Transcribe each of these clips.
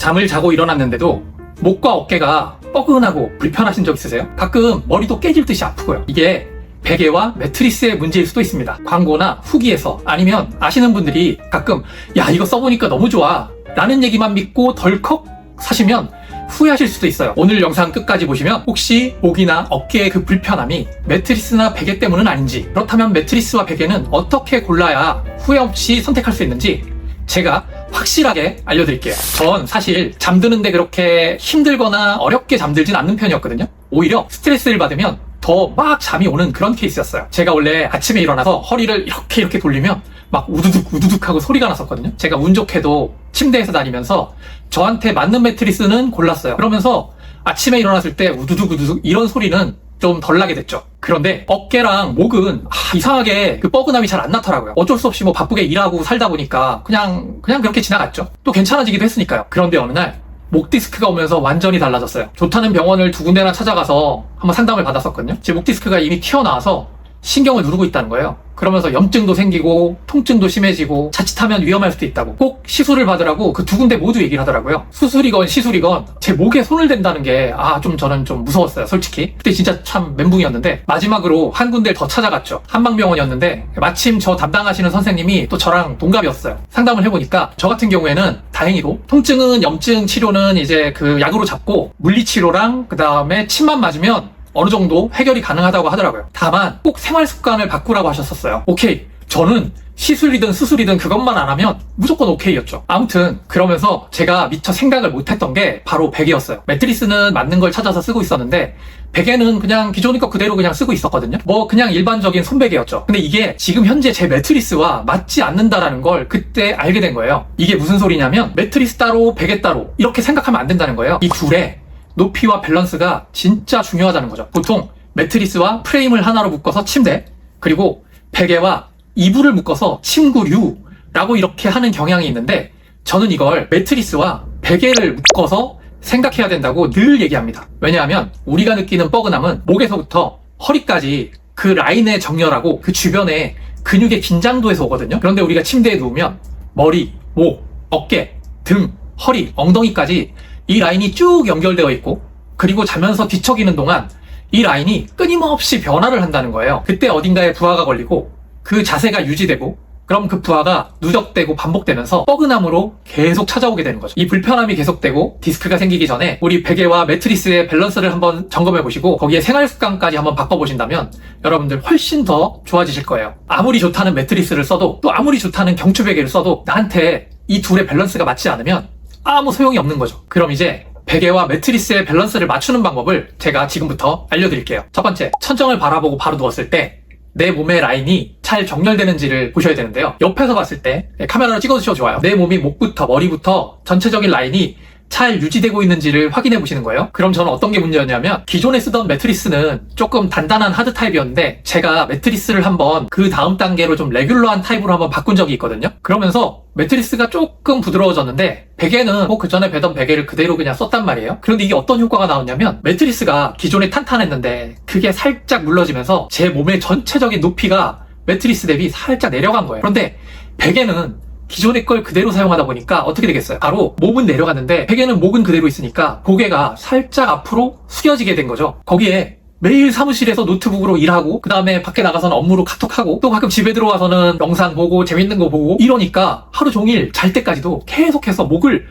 잠을 자고 일어났는데도 목과 어깨가 뻐근하고 불편하신 적 있으세요? 가끔 머리도 깨질 듯이 아프고요. 이게 베개와 매트리스의 문제일 수도 있습니다. 광고나 후기에서 아니면 아시는 분들이 가끔 야 이거 써보니까 너무 좋아 라는 얘기만 믿고 덜컥 사시면 후회하실 수도 있어요. 오늘 영상 끝까지 보시면 혹시 목이나 어깨의 그 불편함이 매트리스나 베개 때문은 아닌지, 그렇다면 매트리스와 베개는 어떻게 골라야 후회 없이 선택할 수 있는지 제가 확실하게 알려드릴게요. 전 사실 잠드는데 그렇게 힘들거나 어렵게 잠들진 않는 편이었거든요. 오히려 스트레스를 받으면 더 막 잠이 오는 그런 케이스였어요. 제가 원래 아침에 일어나서 허리를 이렇게 돌리면 막 우두둑 하고 소리가 났었거든요. 제가 운 좋게도 침대에서 다니면서 저한테 맞는 매트리스는 골랐어요. 그러면서 아침에 일어났을 때 우두둑 이런 소리는 좀 덜 나게 됐죠. 그런데 어깨랑 목은 이상하게 그 뻐근함이 잘 안 나더라고요. 어쩔 수 없이 뭐 바쁘게 일하고 살다 보니까 그냥 그렇게 지나갔죠. 또 괜찮아지기도 했으니까요. 그런데 어느 날 목 디스크가 오면서 완전히 달라졌어요. 좋다는 병원을 2군데나 찾아가서 한번 상담을 받았었거든요. 제 목 디스크가 이미 튀어나와서 신경을 누르고 있다는 거예요. 그러면서 염증도 생기고 통증도 심해지고 자칫하면 위험할 수도 있다고 꼭 시술을 받으라고 그 2군데 모두 얘기를 하더라고요. 수술이건 시술이건 제 목에 손을 댄다는 게 저는 좀 무서웠어요, 솔직히. 그때 진짜 참 멘붕이었는데 마지막으로 한 군데를 더 찾아갔죠. 한방병원이었는데 마침 저 담당하시는 선생님이 또 저랑 동갑이었어요. 상담을 해보니까 저 같은 경우에는 다행히도 통증은 염증 치료는 이제 그 약으로 잡고 물리치료랑 그 다음에 침만 맞으면 어느 정도 해결이 가능하다고 하더라고요. 다만 꼭 생활 습관을 바꾸라고 하셨었어요. 오케이. 저는 시술이든 수술이든 그것만 안 하면 무조건 오케이였죠. 아무튼 그러면서 제가 미처 생각을 못했던 게 바로 베개였어요. 매트리스는 맞는 걸 찾아서 쓰고 있었는데 베개는 그냥 기존의 거 그대로 그냥 쓰고 있었거든요. 뭐 그냥 일반적인 손베개였죠. 근데 이게 지금 현재 제 매트리스와 맞지 않는다라는 걸 그때 알게 된 거예요. 이게 무슨 소리냐면 매트리스 따로 베개 따로 이렇게 생각하면 안 된다는 거예요. 이 둘의 높이와 밸런스가 진짜 중요하다는 거죠. 보통 매트리스와 프레임을 하나로 묶어서 침대, 그리고 베개와 이불을 묶어서 침구류라고 이렇게 하는 경향이 있는데 저는 이걸 매트리스와 베개를 묶어서 생각해야 된다고 늘 얘기합니다. 왜냐하면 우리가 느끼는 뻐근함은 목에서부터 허리까지 그 라인의 정렬하고 그 주변의 근육의 긴장도에서 오거든요. 그런데 우리가 침대에 누우면 머리, 목, 어깨, 등, 허리, 엉덩이까지 이 라인이 쭉 연결되어 있고 그리고 자면서 뒤척이는 동안 이 라인이 끊임없이 변화를 한다는 거예요. 그때 어딘가에 부하가 걸리고 그 자세가 유지되고 그럼 그 부하가 누적되고 반복되면서 뻐근함으로 계속 찾아오게 되는 거죠. 이 불편함이 계속되고 디스크가 생기기 전에 우리 베개와 매트리스의 밸런스를 한번 점검해 보시고 거기에 생활 습관까지 한번 바꿔보신다면 여러분들 훨씬 더 좋아지실 거예요. 아무리 좋다는 매트리스를 써도 또 아무리 좋다는 경추 베개를 써도 나한테 이 둘의 밸런스가 맞지 않으면 아무 소용이 없는 거죠. 그럼 이제 베개와 매트리스의 밸런스를 맞추는 방법을 제가 지금부터 알려드릴게요. 첫 번째, 천정을 바라보고 바로 누웠을 때 내 몸의 라인이 잘 정렬되는지를 보셔야 되는데요. 옆에서 봤을 때 카메라로 찍어주셔도 좋아요. 내 몸이 목부터 머리부터 전체적인 라인이 잘 유지되고 있는지를 확인해 보시는 거예요. 그럼 저는 어떤 게 문제였냐면 기존에 쓰던 매트리스는 조금 단단한 하드 타입이었는데 제가 매트리스를 한번 그 다음 단계로 좀 레귤러한 타입으로 한번 바꾼 적이 있거든요. 그러면서 매트리스가 조금 부드러워졌는데 베개는 뭐 그전에 베던 베개를 그대로 그냥 썼단 말이에요. 그런데 이게 어떤 효과가 나왔냐면 매트리스가 기존에 탄탄했는데 그게 살짝 물러지면서 제 몸의 전체적인 높이가 매트리스 대비 살짝 내려간 거예요. 그런데 베개는 기존의 걸 그대로 사용하다 보니까 어떻게 되겠어요? 바로 몸은 내려갔는데 베개는 목은 그대로 있으니까 고개가 살짝 앞으로 숙여지게 된 거죠. 거기에 매일 사무실에서 노트북으로 일하고 그 다음에 밖에 나가서는 업무로 카톡하고 또 가끔 집에 들어와서는 영상 보고 재밌는 거 보고 이러니까 하루 종일 잘 때까지도 계속해서 목을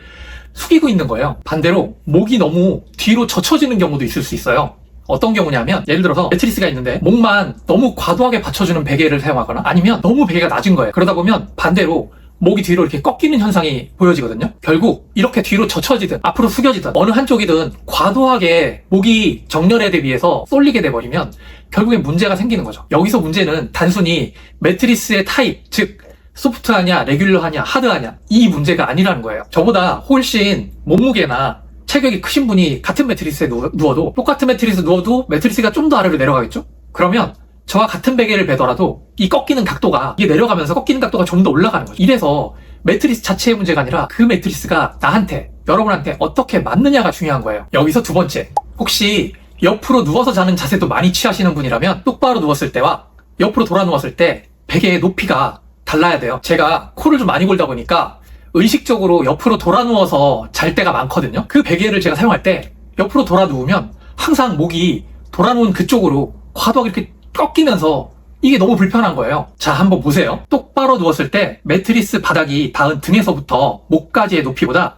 숙이고 있는 거예요. 반대로 목이 너무 뒤로 젖혀지는 경우도 있을 수 있어요. 어떤 경우냐면 예를 들어서 매트리스가 있는데 목만 너무 과도하게 받쳐주는 베개를 사용하거나 아니면 너무 베개가 낮은 거예요. 그러다 보면 반대로 목이 뒤로 이렇게 꺾이는 현상이 보여지거든요. 결국 이렇게 뒤로 젖혀지든 앞으로 숙여지든 어느 한쪽이든 과도하게 목이 정렬에 대비해서 쏠리게 돼버리면 결국엔 문제가 생기는 거죠. 여기서 문제는 단순히 매트리스의 타입, 즉 소프트하냐 레귤러하냐 하드하냐 이 문제가 아니라는 거예요. 저보다 훨씬 몸무게나 체격이 크신 분이 같은 매트리스에 누워도 똑같은 매트리스에 누워도 매트리스가 좀 더 아래로 내려가겠죠? 그러면 저와 같은 베개를 베더라도 이 꺾이는 각도가 이게 내려가면서 꺾이는 각도가 좀 더 올라가는 거죠. 이래서 매트리스 자체의 문제가 아니라 그 매트리스가 나한테 여러분한테 어떻게 맞느냐가 중요한 거예요. 여기서 두 번째, 혹시 옆으로 누워서 자는 자세도 많이 취하시는 분이라면 똑바로 누웠을 때와 옆으로 돌아 누웠을 때 베개의 높이가 달라야 돼요. 제가 코를 좀 많이 골다 보니까 의식적으로 옆으로 돌아 누워서 잘 때가 많거든요. 그 베개를 제가 사용할 때 옆으로 돌아 누우면 항상 목이 돌아 누운 그쪽으로 과도하게 이렇게 꺾이면서 이게 너무 불편한 거예요. 자, 한번 보세요. 똑바로 누웠을 때 매트리스 바닥이 닿은 등에서부터 목까지의 높이보다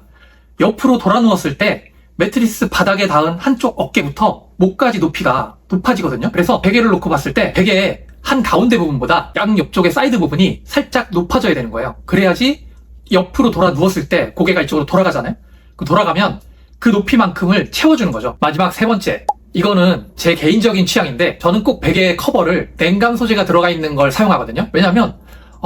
옆으로 돌아 누웠을 때 매트리스 바닥에 닿은 한쪽 어깨부터 목까지 높이가 높아지거든요. 그래서 베개를 놓고 봤을 때 베개의 한 가운데 부분보다 양옆쪽의 사이드 부분이 살짝 높아져야 되는 거예요. 그래야지 옆으로 돌아 누웠을 때 고개가 이쪽으로 돌아가잖아요. 그 돌아가면 그 높이만큼을 채워주는 거죠. 마지막 세 번째. 이거는 제 개인적인 취향인데 저는 꼭 베개 커버를 냉감 소재가 들어가 있는 걸 사용하거든요. 왜냐하면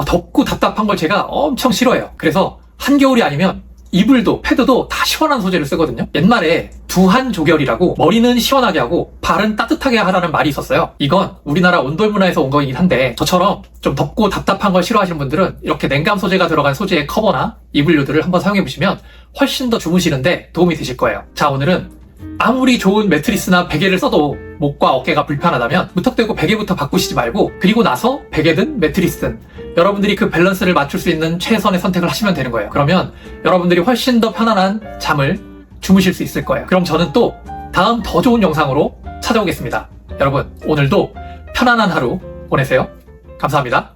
덥고 답답한 걸 제가 엄청 싫어해요. 그래서 한겨울이 아니면 이불도 패드도 다 시원한 소재를 쓰거든요. 옛말에 두한 조결이라고 머리는 시원하게 하고 발은 따뜻하게 하라는 말이 있었어요. 이건 우리나라 온돌 문화에서 온 거이긴 한데 저처럼 좀 덥고 답답한 걸 싫어하시는 분들은 이렇게 냉감 소재가 들어간 소재의 커버나 이불류들을 한번 사용해 보시면 훨씬 더 주무시는데 도움이 되실 거예요. 자, 오늘은 아무리 좋은 매트리스나 베개를 써도 목과 어깨가 불편하다면 무턱대고 베개부터 바꾸시지 말고 그리고 나서 베개든 매트리스든 여러분들이 그 밸런스를 맞출 수 있는 최선의 선택을 하시면 되는 거예요. 그러면 여러분들이 훨씬 더 편안한 잠을 주무실 수 있을 거예요. 그럼 저는 또 다음 더 좋은 영상으로 찾아오겠습니다. 여러분, 오늘도 편안한 하루 보내세요. 감사합니다.